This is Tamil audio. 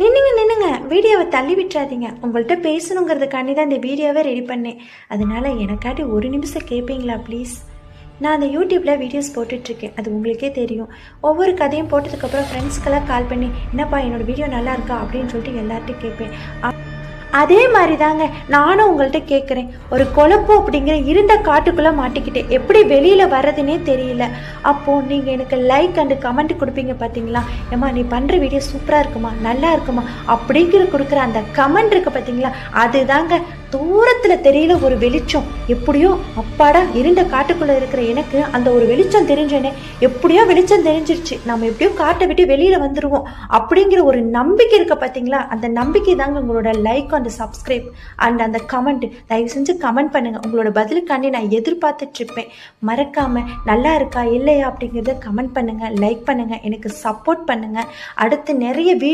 நின்னுங்க நின்னுங்க, வீடியோவை தள்ளி விட்டுறாதீங்க. உங்கள்கிட்ட பேசணுங்கிறதுக்காண்டி தான் இந்த வீடியோவை ரெடி பண்ணேன். அதனால எனக்காட்டி ஒரு நிமிஷம் கேட்பீங்களா ப்ளீஸ்? நான் அந்த யூடியூப்பில் வீடியோஸ் போட்டுட்ருக்கேன், அது உங்களுக்கே தெரியும். ஒவ்வொரு கதையும் போட்டதுக்கப்புறம் ஃப்ரெண்ட்ஸ்க்கெல்லாம் கால் பண்ணி என்னப்பா என்னோடய வீடியோ நல்லா இருக்கா அப்படின்னு சொல்லிட்டு எல்லார்ட்டையும் கேட்பேன். அதே மாதிரி தாங்க நானும் உங்கள்கிட்ட கேட்குறேன். ஒரு குழப்பம் அப்படிங்கிற இருண்ட காட்டுக்குள்ளே மாட்டிக்கிட்டேன், எப்படி வெளியில் வர்றதுனே தெரியல. அப்போது நீங்கள் எனக்கு லைக் அண்டு கமெண்ட் கொடுப்பீங்க பார்த்தீங்களா? ஏம்மா நீ பண்ணுற வீடியோ சூப்பராக இருக்குமா, நல்லா இருக்குமா அப்படிங்கிற கொடுக்குற அந்த கமெண்ட் இருக்குது பார்த்தீங்களா, அதுதாங்க தூரத்தில் தெரியல ஒரு வெளிச்சம். எப்படியோ அப்பாடா இருண்ட காட்டுக்குள்ளே இருக்கிற எனக்கு அந்த ஒரு வெளிச்சம் தெரிஞ்சேனே, எப்படியோ வெளிச்சம் தெரிஞ்சிருச்சு, நம்ம எப்படியோ காட்டை விட்டு வெளியில் வந்துடுவோம் அப்படிங்கிற ஒரு நம்பிக்கை இருக்க பார்த்தீங்களா? அந்த நம்பிக்கை தாங்க உங்களோட லைக் அண்ட் சப்ஸ்கிரைப் அண்ட் அந்த கமெண்ட். தயவு செஞ்சு கமெண்ட் பண்ணுங்கள், உங்களோட பதிலுக்காண்டி நான் எதிர்பார்த்துட்ருப்பேன். மறக்காமல் நல்லா இருக்கா இல்லையா அப்படிங்கிறத கமெண்ட் பண்ணுங்கள், லைக் பண்ணுங்கள், எனக்கு சப்போர்ட் பண்ணுங்கள். அடுத்து நிறைய வீடியோ